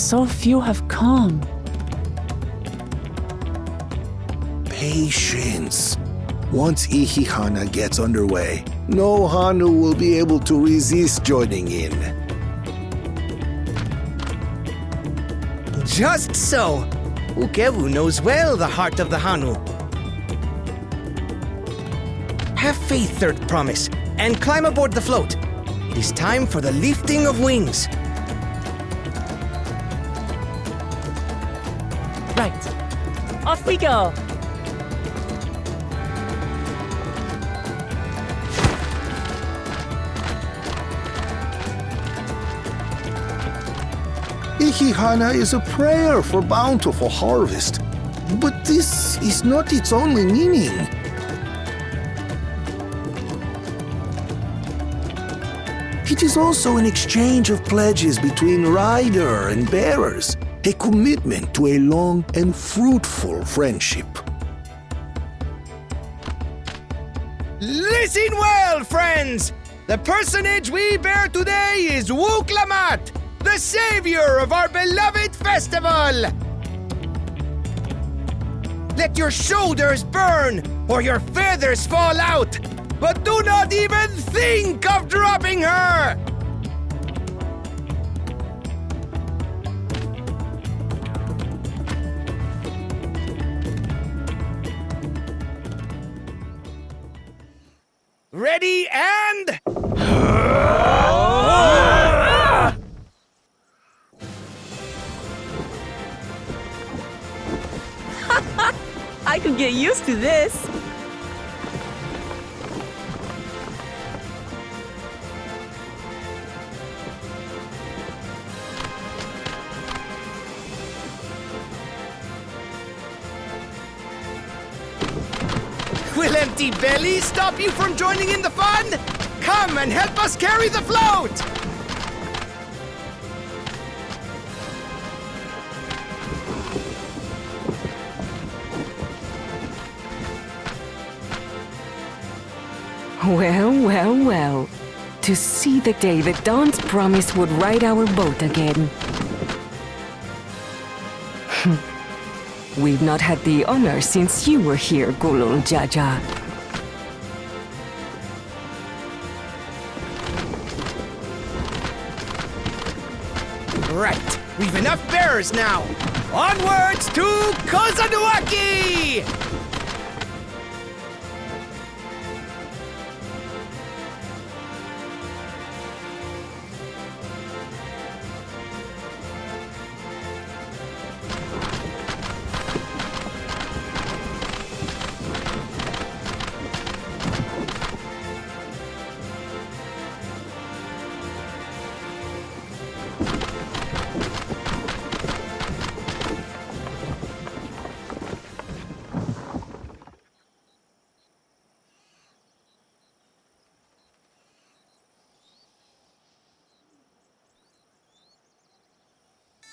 so few have come. Patience. Once Ihihana gets underway, no Hanu will be able to resist joining in. Just so. Ukewu knows well the heart of the Hanu. Have faith, Third Promise, and climb aboard the float. It is time for the lifting of wings. Right. Off we go. Ihihana is a prayer for bountiful harvest. But this is not its only meaning. It is also an exchange of pledges between rider and bearers, a commitment to a long and fruitful friendship. Listen well, friends! The personage we bear today is Wuklamat, the savior of our beloved festival! Let your shoulders burn, or your feathers fall out, but do not even think of dropping her! Ready and... I could get used to this. Will empty bellies stop you from joining in the fun? Come and help us carry the float! Well, well, well. To see the day that Dawn's promise would ride our boat again. We've not had the honor since you were here, Gulul Jaja. Right, we've enough bearers now. Onwards to Kozanuaki!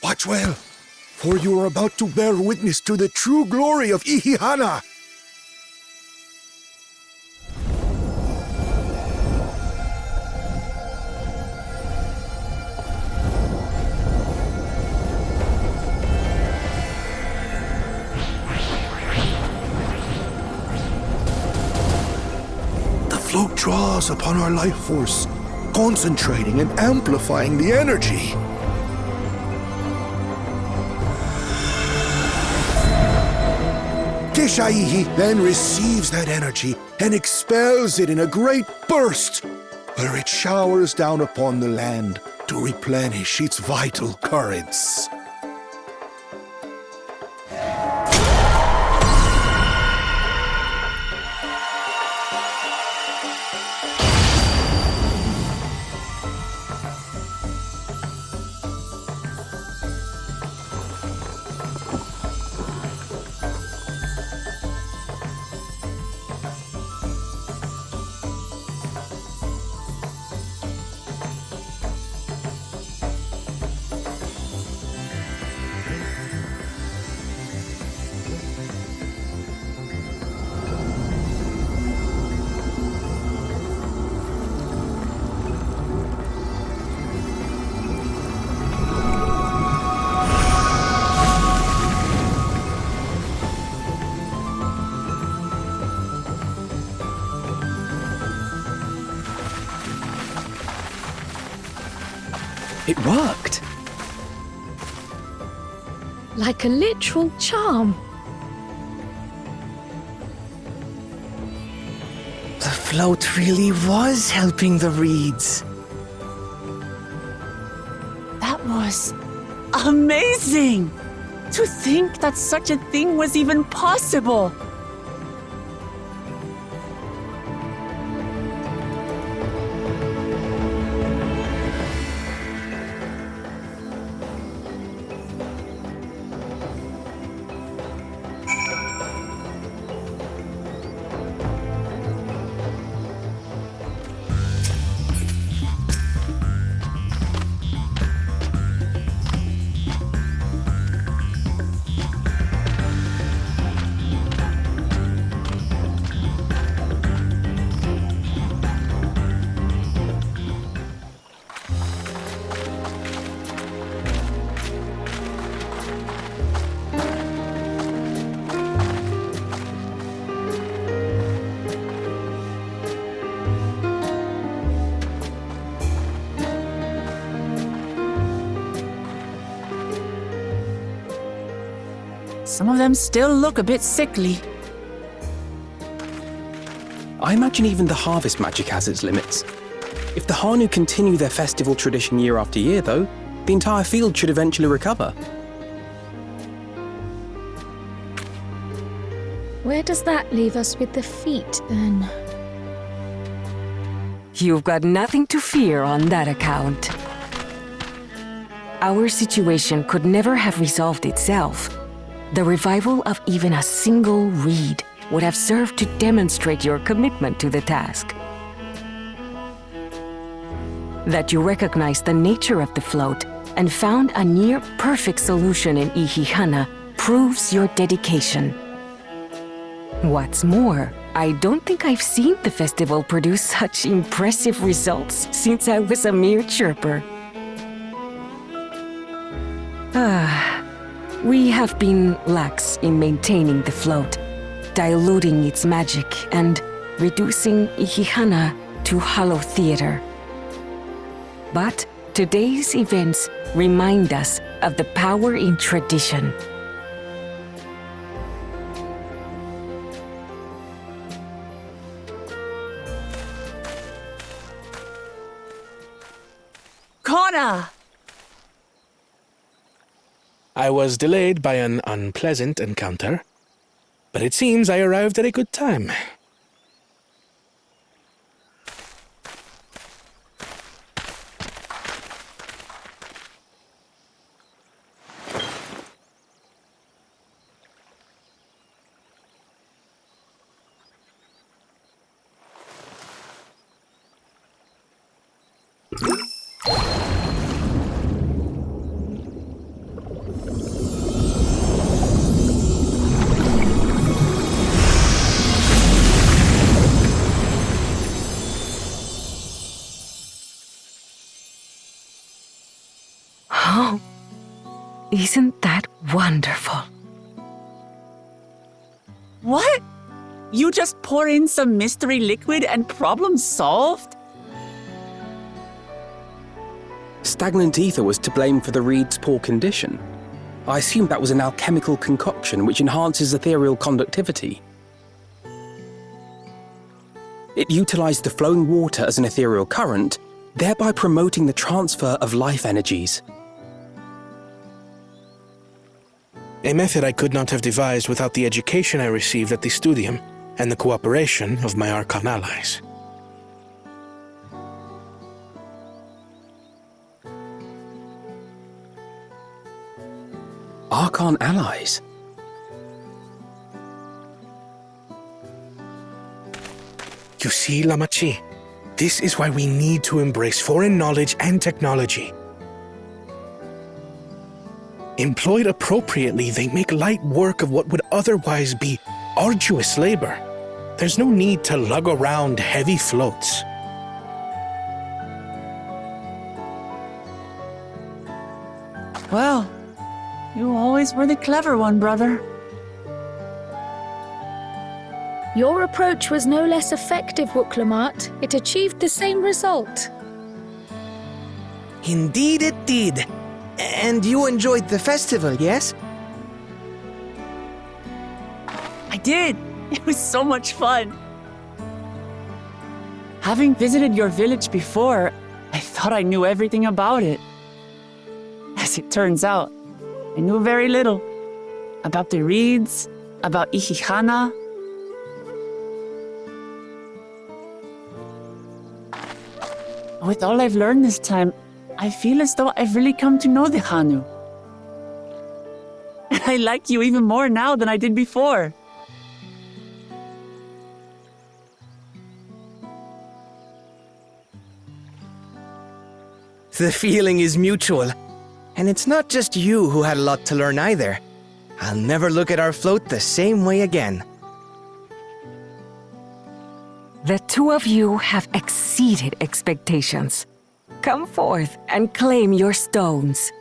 Watch well, for you are about to bear witness to the true glory of Ihihana. The float draws upon our life force, concentrating and amplifying the energy. Kishaihi then receives that energy and expels it in a great burst, where it showers down upon the land to replenish its vital currents. It worked! Like a literal charm. The float really was helping the reeds. That was amazing! To think that such a thing was even possible! Some of them still look a bit sickly. I imagine even the harvest magic has its limits. If the Hanu continue their festival tradition year after year, though, the entire field should eventually recover. Where does that leave us with the feet, then? You've got nothing to fear on that account. Our situation could never have resolved itself. The revival of even a single reed would have served to demonstrate your commitment to the task. That you recognized the nature of the float and found a near-perfect solution in Ihihana proves your dedication. What's more, I don't think I've seen the festival produce such impressive results since I was a mere chirper. We have been lax in maintaining the float, diluting its magic and reducing Ihihana to hollow theater. But today's events remind us of the power in tradition. Connor! I was delayed by an unpleasant encounter, but it seems I arrived at a good time. Oh, isn't that wonderful? What? You just pour in some mystery liquid and problem solved? Stagnant ether was to blame for the reed's poor condition. I assumed that was an alchemical concoction which enhances ethereal conductivity. It utilized the flowing water as an ethereal current, thereby promoting the transfer of life energies. A method I could not have devised without the education I received at the studium and the cooperation of my Archon allies. Archon allies? You see, Lamachi, this is why we need to embrace foreign knowledge and technology. Employed appropriately, they make light work of what would otherwise be arduous labor. There's no need to lug around heavy floats. Well, you always were the clever one, brother. Your approach was no less effective, Wooklamat. It achieved the same result. Indeed it did. And you enjoyed the festival, yes? I did. It was so much fun. Having visited your village before, I thought I knew everything about it. As it turns out, I knew very little. About the reeds, about Ihihana. With all I've learned this time, I feel as though I've really come to know the Hanu. And I like you even more now than I did before. The feeling is mutual. And it's not just you who had a lot to learn either. I'll never look at our float the same way again. The two of you have exceeded expectations. Come forth and claim your stones.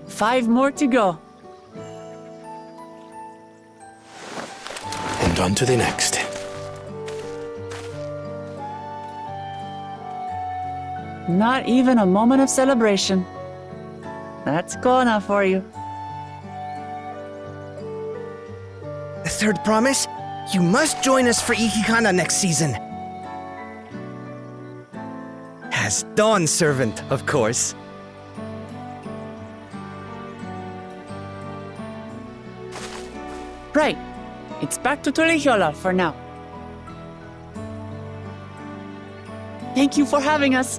Five more to go. And on to the next. Not even a moment of celebration. That's Kona for you. The third promise? You must join us for Ihihana next season. As Dawn Servant, of course. Right. It's back to Tuliyollal for now. Thank you for having us.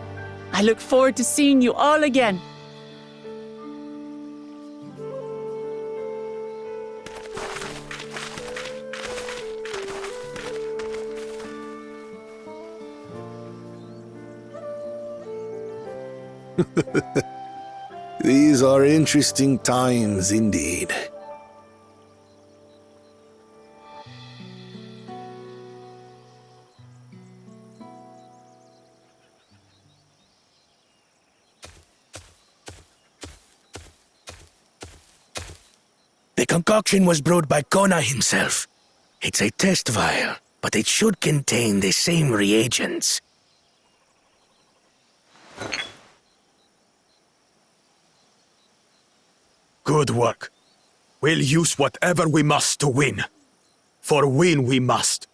I look forward to seeing you all again. These are interesting times indeed. The concoction was brewed by Kona himself. It's a test vial, but it should contain the same reagents. Good work. We'll use whatever we must to win. For win we must.